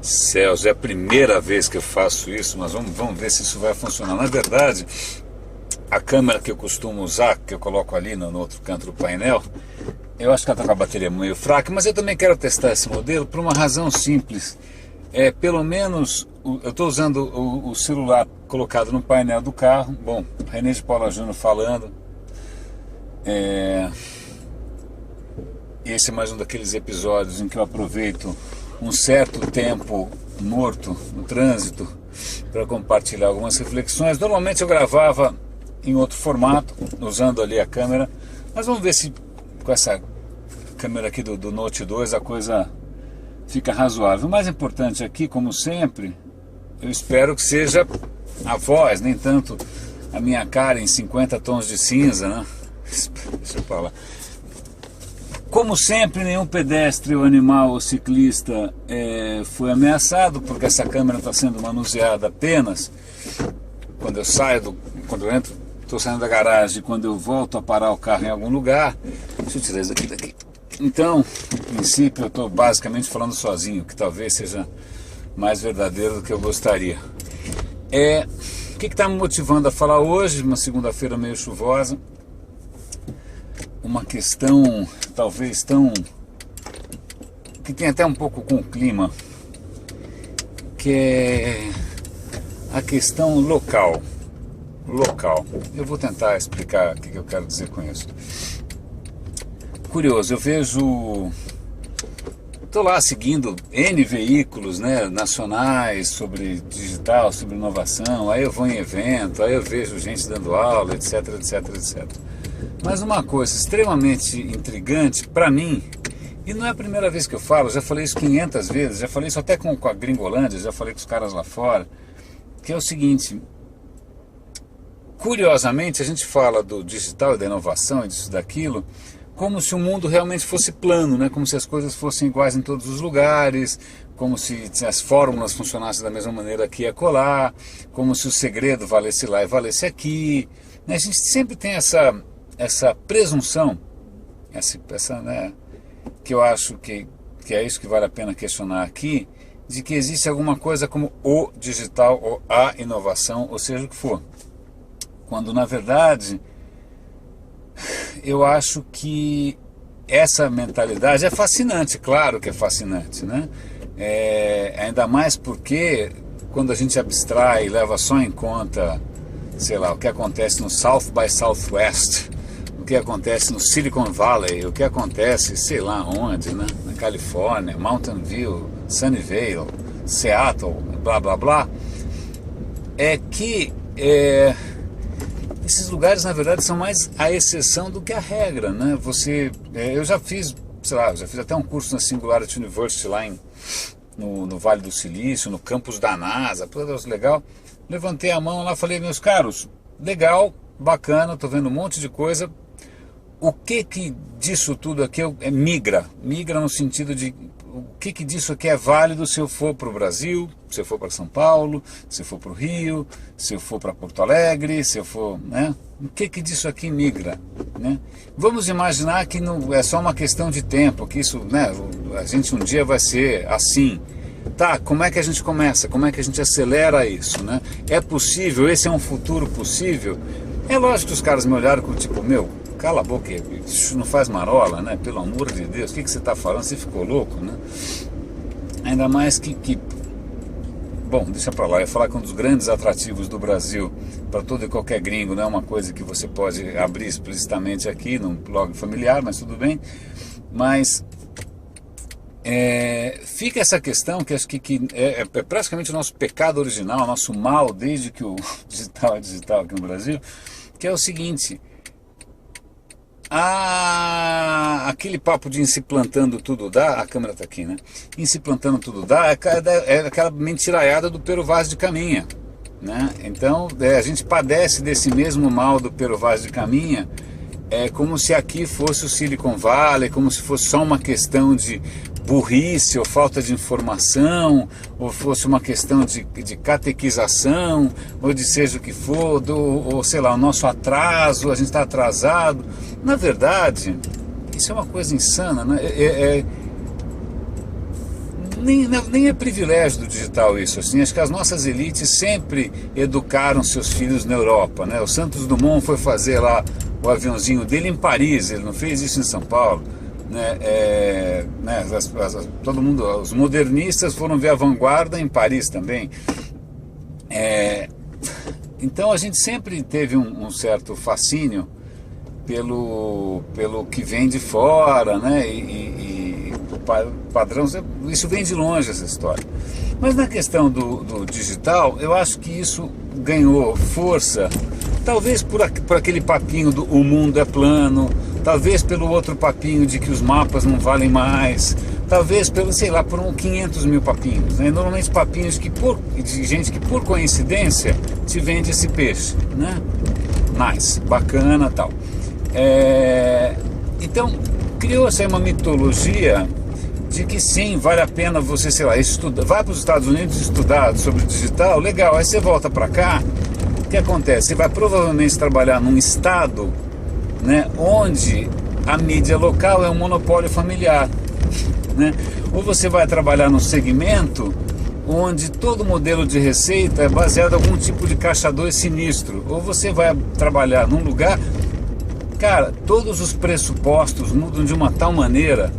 Céus, é a primeira vez que eu faço isso, mas vamos ver se isso vai funcionar. Na verdade, a câmera que eu costumo usar, que eu coloco ali no outro canto do painel, eu acho que ela está com a bateria meio fraca, mas eu também quero testar esse modelo por uma razão simples. Pelo menos, eu estou usando o celular colocado no painel do carro. Bom, René de Paula Júnior falando. Esse é mais um daqueles episódios em que eu aproveito um certo tempo morto no trânsito para compartilhar algumas reflexões. Normalmente eu gravava em outro formato, usando ali a câmera, mas vamos ver se com essa câmera aqui do Note 2 a coisa fica razoável. O mais importante aqui, como sempre, eu espero que seja a voz, nem tanto a minha cara em 50 tons de cinza, né? Deixa eu falar. Como sempre, nenhum pedestre, ou animal, ou ciclista foi ameaçado, porque essa câmera está sendo manuseada apenas quando eu saio, quando eu entro, estou saindo da garagem, quando eu volto a parar o carro em algum lugar. Deixa eu tirar isso daqui. Então, no princípio, eu estou basicamente falando sozinho, que talvez seja mais verdadeiro do que eu gostaria. O que está me motivando a falar hoje, uma segunda-feira meio chuvosa? Uma questão talvez que tem até um pouco com o clima, que é a questão local. Eu vou tentar explicar o que eu quero dizer com isso. Curioso, eu vejo, estou lá seguindo N veículos, né, nacionais sobre digital, sobre inovação, aí eu vou em evento, aí eu vejo gente dando aula, etc, etc, etc. Mas uma coisa extremamente intrigante para mim, e não é a primeira vez que eu falo, já falei isso 500 vezes, já falei isso até com a Gringolândia, já falei com os caras lá fora, que é o seguinte: curiosamente a gente fala do digital e da inovação e disso daquilo, como se o mundo realmente fosse plano, né? Como se as coisas fossem iguais em todos os lugares, como se as fórmulas funcionassem da mesma maneira aqui e acolá, como se o segredo valesse lá e valesse aqui. A gente sempre tem essa presunção, né, que eu acho que é isso que vale a pena questionar aqui, de que existe alguma coisa como o digital ou a inovação, ou seja o que for. Quando na verdade eu acho que essa mentalidade é fascinante, claro que é fascinante, né? Ainda mais porque quando a gente abstrai e leva só em conta, sei lá, o que acontece no South by Southwest, o que acontece no Silicon Valley, o que acontece, sei lá onde, né? Na Califórnia, Mountain View, Sunnyvale, Seattle, blá blá blá, esses lugares na verdade são mais a exceção do que a regra, né? Eu já fiz, sei lá, até um curso na Singularity University lá no Vale do Silício, no campus da NASA, tudo legal. Levantei a mão lá, falei, meus caros, legal, bacana, tô vendo um monte de coisa. O que disso tudo aqui migra no sentido de o que disso aqui é válido se eu for para o Brasil, se eu for para São Paulo, se eu for para o Rio, se eu for para Porto Alegre, se eu for, né? O que disso aqui migra, né? Vamos imaginar que não é só uma questão de tempo, que isso, né? A gente um dia vai ser assim. Tá, como é que a gente começa? Como é que a gente acelera isso, né? É possível? Esse é um futuro possível? É lógico que os caras me olharam com tipo, meu, cala a boca, isso não faz marola, né? Pelo amor de Deus, o que você está falando? Você ficou louco, né? Ainda mais que... Bom, deixa pra lá, eu ia falar que um dos grandes atrativos do Brasil para todo e qualquer gringo, não é uma coisa que você pode abrir explicitamente aqui num blog familiar, mas tudo bem. Mas fica essa questão que acho que é praticamente o nosso pecado original, o nosso mal desde que o digital é digital aqui no Brasil, que é o seguinte: aquele papo de em se plantando tudo dá, a câmera está aqui, né? Em se plantando tudo dá, é aquela mentiraiada do Pero Vaz de Caminha, né? Então a gente padece desse mesmo mal do Pero Vaz de Caminha, como se aqui fosse o Silicon Valley, como se fosse só uma questão de burrice ou falta de informação, ou fosse uma questão de catequização, ou de seja o que for, ou sei lá, o nosso atraso, a gente está atrasado. Na verdade, isso é uma coisa insana, né? nem é privilégio do digital isso, assim, acho que as nossas elites sempre educaram seus filhos na Europa, né? O Santos Dumont foi fazer lá o aviãozinho dele em Paris, ele não fez isso em São Paulo, né? Todo mundo, os modernistas foram ver a vanguarda em Paris também. Então a gente sempre teve um certo fascínio pelo que vem de fora, né? E o padrão, isso vem de longe, essa história. Mas na questão do digital, eu acho que isso ganhou força, talvez por aquele papinho do o mundo é plano, talvez pelo outro papinho de que os mapas não valem mais, talvez pelo, sei lá, por 500 mil papinhos, né? Normalmente papinhos de gente que por coincidência te vende esse peixe, né? Nice, bacana, tal. Então criou-se uma mitologia de que sim, vale a pena você, sei lá, estudar, vai para os Estados Unidos estudar sobre digital, legal, aí você volta para cá, o que acontece? Você vai provavelmente trabalhar num estado, né, onde a mídia local é um monopólio familiar, né? Ou você vai trabalhar num segmento onde todo modelo de receita é baseado em algum tipo de caixa 2 sinistro, ou você vai trabalhar num lugar, cara, todos os pressupostos mudam de uma tal maneira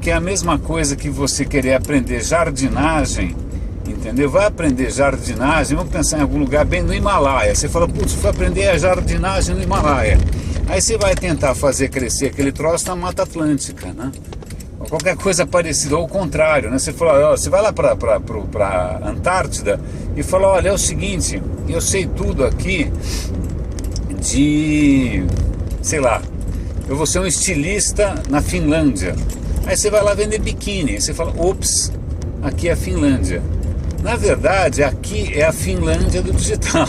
que é a mesma coisa que você querer aprender jardinagem, entendeu? Vai aprender jardinagem, vamos pensar em algum lugar bem no Himalaia. Você fala, putz, fui aprender a jardinagem no Himalaia. Aí você vai tentar fazer crescer aquele troço na Mata Atlântica, né? Ou qualquer coisa parecida, ou o contrário, né? Você fala, ó, você vai lá para Antártida e fala, olha, é o seguinte, eu sei tudo aqui de, sei lá, eu vou ser um estilista na Finlândia. Aí você vai lá vender biquíni, aí você fala, ops, aqui é a Finlândia. Na verdade, aqui é a Finlândia do digital.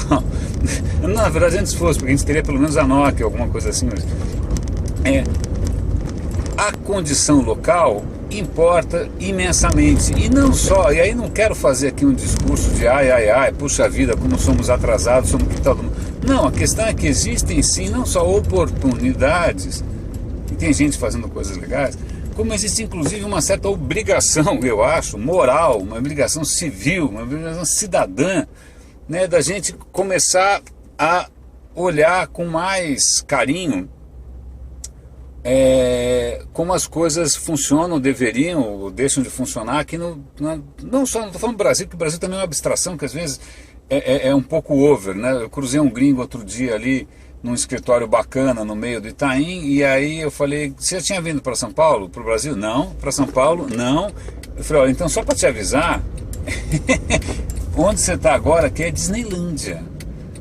Na verdade, antes fosse, porque a gente teria pelo menos a Nokia, alguma coisa assim. Mas a condição local importa imensamente. E não só, e aí não quero fazer aqui um discurso de ai, puxa vida, como somos atrasados, somos que tal. Não, a questão é que existem sim, não só oportunidades, e tem gente fazendo coisas legais, como existe inclusive uma certa obrigação, eu acho, moral, uma obrigação civil, uma obrigação cidadã, né, da gente começar a olhar com mais carinho como as coisas funcionam, deveriam ou deixam de funcionar aqui não só, não estou falando do Brasil, porque o Brasil também é uma abstração que às vezes é um pouco over, né? Eu cruzei um gringo outro dia ali num escritório bacana no meio do Itaim, e aí eu falei, você já tinha vindo para São Paulo, para o Brasil? Não. Para São Paulo? Não. Eu falei, olha, então só para te avisar, onde você está agora que é Disneylândia,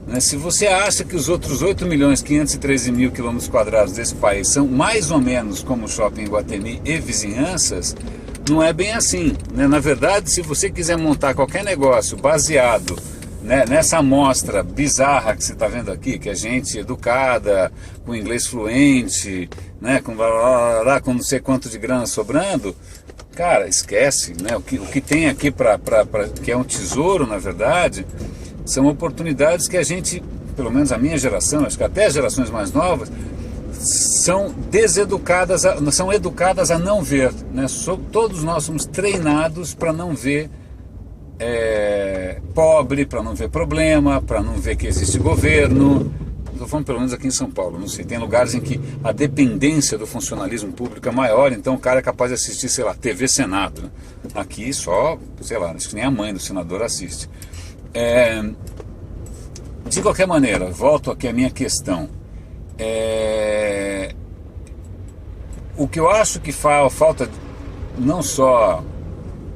né? Se você acha que os outros 8.513.000 km² desse país são mais ou menos como o Shopping Iguatemi e vizinhanças, não é bem assim, né? Na verdade, se você quiser montar qualquer negócio baseado, né, nessa amostra bizarra que você está vendo aqui, que é gente educada, com inglês fluente, né, com não sei quanto de grana sobrando, cara, esquece, né? O que tem aqui que é um tesouro, na verdade, são oportunidades que a gente, pelo menos a minha geração, acho que até as gerações mais novas, são são educadas a não ver, né? Todos nós somos treinados para não ver pobre, para não ver problema, para não ver que existe governo. Estou falando pelo menos aqui em São Paulo, não sei, tem lugares em que a dependência do funcionalismo público é maior, então o cara é capaz de assistir, sei lá, TV Senado, né? Aqui só, sei lá, acho que nem a mãe do senador assiste. De qualquer maneira, volto aqui à minha questão. O que eu acho que falta não só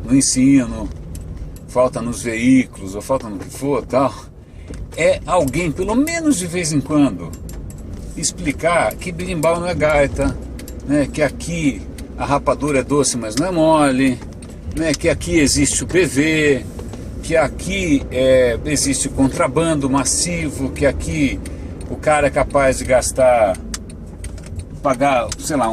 no ensino, falta nos veículos, ou falta no que for, tal, é alguém, pelo menos de vez em quando, explicar que berimbau não é gaita, né, que aqui a rapadura é doce, mas não é mole, né, que aqui existe o BV, que aqui existe contrabando massivo, que aqui o cara é capaz de pagar, sei lá,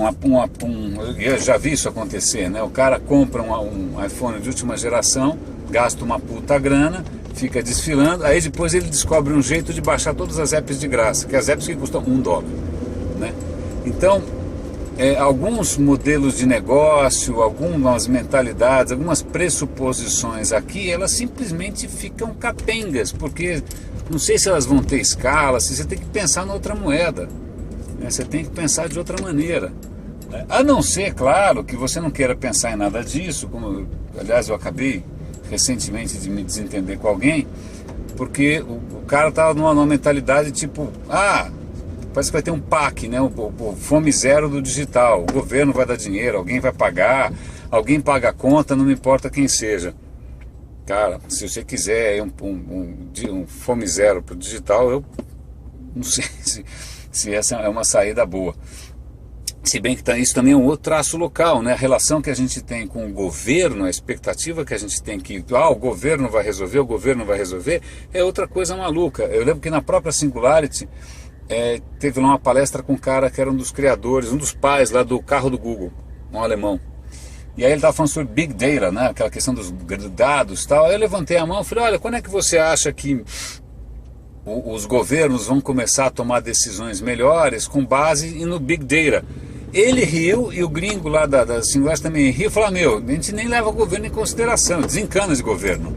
eu já vi isso acontecer, né? O cara compra um iPhone de última geração, gasta uma puta grana, fica desfilando, aí depois ele descobre um jeito de baixar todas as apps de graça, que as apps que custam $1, né? Então, alguns modelos de negócio, algumas mentalidades, algumas pressuposições aqui, elas simplesmente ficam capengas, porque não sei se elas vão ter escala, se você tem que pensar em outra moeda, né? Você tem que pensar de outra maneira, né? A não ser, claro, que você não queira pensar em nada disso, como, aliás, eu acabei recentemente de me desentender com alguém, porque o cara estava numa mentalidade tipo, parece que vai ter um PAC, né? O fome zero do digital. O governo vai dar dinheiro, alguém vai pagar, alguém paga a conta, não me importa quem seja. Cara, se você quiser um fome zero para o digital, eu não sei se essa é uma saída boa. Se bem que isso também é um outro traço local, né? A relação que a gente tem com o governo, a expectativa que a gente tem que o governo vai resolver, o governo vai resolver, é outra coisa maluca. Eu lembro que na própria Singularity, teve lá uma palestra com um cara que era um dos criadores, um dos pais lá do carro do Google, um alemão. E aí ele estava falando sobre Big Data, né? Aquela questão dos dados e tal. Aí eu levantei a mão e falei, olha, quando é que você acha que os governos vão começar a tomar decisões melhores com base no Big Data? Ele riu e o gringo lá da Singularity também riu e falou, a gente nem leva o governo em consideração, desencana de governo.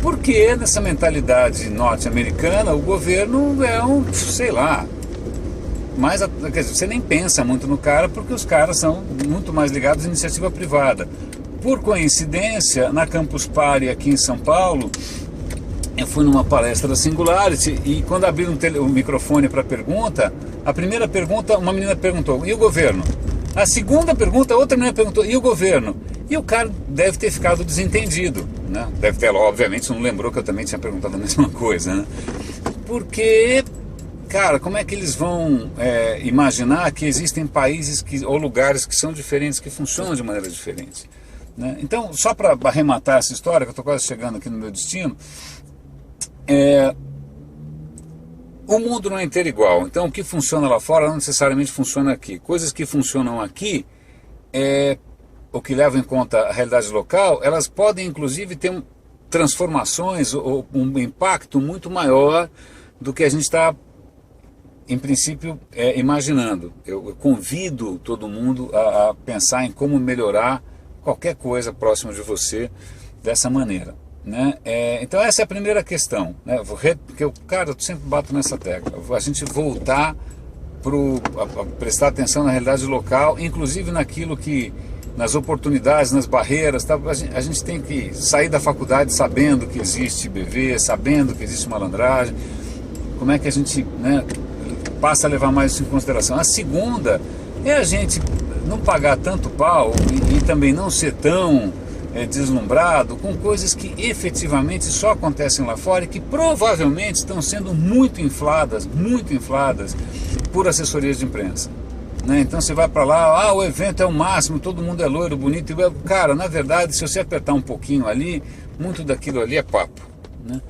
Porque nessa mentalidade norte-americana o governo é sei lá, mas quer dizer, você nem pensa muito no cara porque os caras são muito mais ligados à iniciativa privada. Por coincidência, na Campus Party aqui em São Paulo, eu fui numa palestra da Singularity e quando abriram o microfone para pergunta, a primeira pergunta, uma menina perguntou, e o governo? A segunda pergunta, outra menina perguntou, e o governo? E o cara deve ter ficado desentendido, né? Deve ter, obviamente, não lembrou que eu também tinha perguntado a mesma coisa, né? Porque, cara, como é que eles vão imaginar que existem países ou lugares que são diferentes, que funcionam de maneira diferente, né? Então, só para arrematar essa história, que eu estou quase chegando aqui no meu destino, o mundo não é inteiro igual. Então, o que funciona lá fora não necessariamente funciona aqui. Coisas que funcionam aqui, o que leva em conta a realidade local, elas podem inclusive ter transformações ou um impacto muito maior do que a gente está, em princípio, imaginando. Eu convido todo mundo a pensar em como melhorar qualquer coisa próximo de você dessa maneira, né? Então essa é a primeira questão, né? Porque eu sempre bato nessa tecla, a gente voltar a prestar atenção na realidade local, inclusive naquilo que, nas oportunidades, nas barreiras, tá? A gente tem que sair da faculdade sabendo que existe BV, sabendo que existe malandragem. Como é que a gente, né, passa a levar mais isso em consideração? A segunda é a gente não pagar tanto pau e também não ser tão deslumbrado com coisas que efetivamente só acontecem lá fora e que provavelmente estão sendo muito infladas por assessorias de imprensa, né? Então você vai para lá, o evento é o máximo, todo mundo é loiro, bonito, cara, na verdade, se você apertar um pouquinho ali, muito daquilo ali é papo, né?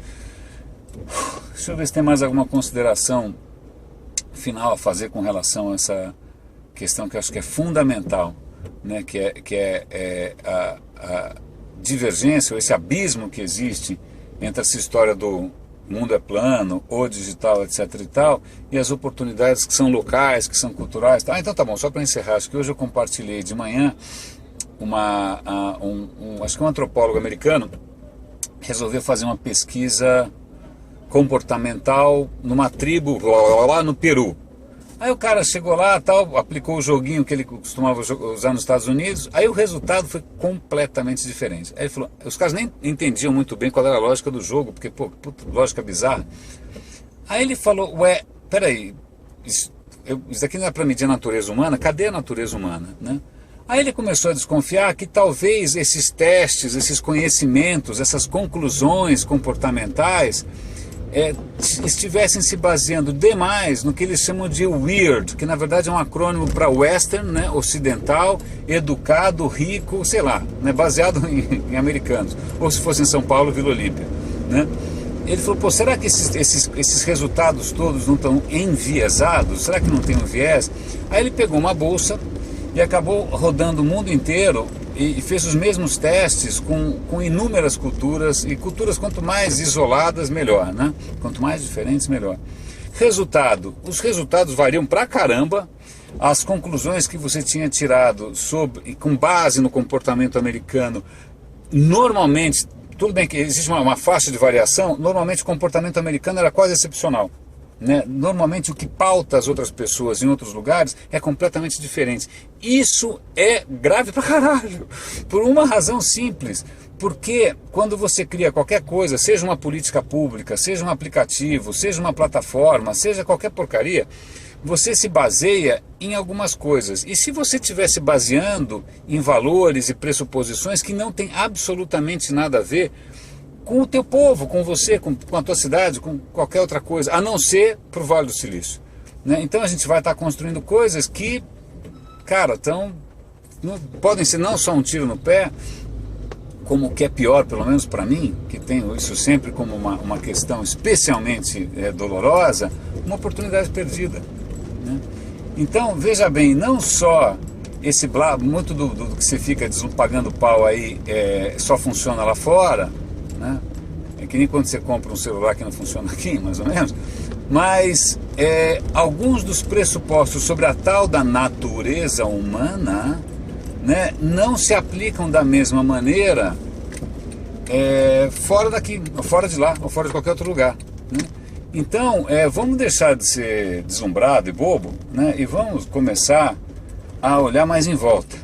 Deixa eu ver se tem mais alguma consideração final a fazer com relação a essa questão que eu acho que é fundamental, né? Que é a divergência, ou esse abismo que existe entre essa história do mundo é plano, ou digital, etc e tal, e as oportunidades que são locais, que são culturais. Então tá bom, só para encerrar, acho que hoje eu compartilhei de manhã acho que um antropólogo americano resolveu fazer uma pesquisa comportamental numa tribo lá no Peru. Aí o cara chegou lá, tal, aplicou o joguinho que ele costumava usar nos Estados Unidos, aí o resultado foi completamente diferente. Aí ele falou, os caras nem entendiam muito bem qual era a lógica do jogo, porque, puta, lógica bizarra. Aí ele falou, peraí, isso daqui não é para medir a natureza humana? Cadê a natureza humana, né? Aí ele começou a desconfiar que talvez esses testes, esses conhecimentos, essas conclusões comportamentais estivessem se baseando demais no que eles chamam de weird, que na verdade é um acrônimo para western, né, ocidental, educado, rico, sei lá, né, baseado em americanos, ou se fosse em São Paulo, Vila Olímpia, né? Ele falou, será que esses resultados todos não estão enviesados? Será que não tem um viés? Aí ele pegou uma bolsa e acabou rodando o mundo inteiro e fez os mesmos testes com inúmeras culturas, e culturas quanto mais isoladas melhor, né? Quanto mais diferentes melhor. Resultado, os resultados variam pra caramba, as conclusões que você tinha tirado sobre, com base no comportamento americano, normalmente, tudo bem que existe uma faixa de variação, normalmente o comportamento americano era quase excepcional. Né? Normalmente o que pauta as outras pessoas em outros lugares é completamente diferente. Isso é grave pra caralho, por uma razão simples, porque quando você cria qualquer coisa, seja uma política pública, seja um aplicativo, seja uma plataforma, seja qualquer porcaria, você se baseia em algumas coisas. E se você estiver se baseando em valores e pressuposições que não tem absolutamente nada a ver com o teu povo, com você, com a tua cidade, com qualquer outra coisa, a não ser para o Vale do Silício. Né? Então a gente vai estar construindo coisas que, cara, podem ser não só um tiro no pé, como o que é pior, pelo menos para mim, que tenho isso sempre como uma questão especialmente dolorosa, uma oportunidade perdida. Né? Então, veja bem, não só esse muito do que você fica pagando pau aí só funciona lá fora, né? É que nem quando você compra um celular que não funciona aqui, mais ou menos. Mas alguns dos pressupostos sobre a tal da natureza humana, né, não se aplicam da mesma maneira fora daqui, ou fora de lá, ou fora de qualquer outro lugar. Né? Então, vamos deixar de ser deslumbrado e bobo, né, e vamos começar a olhar mais em volta.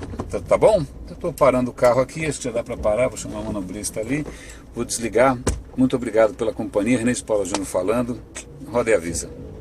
Tá bom? Estou parando o carro aqui, acho que já dá para parar, vou chamar o manobrista ali, vou desligar. Muito obrigado pela companhia, René de Paula Júnior falando, roda e avisa.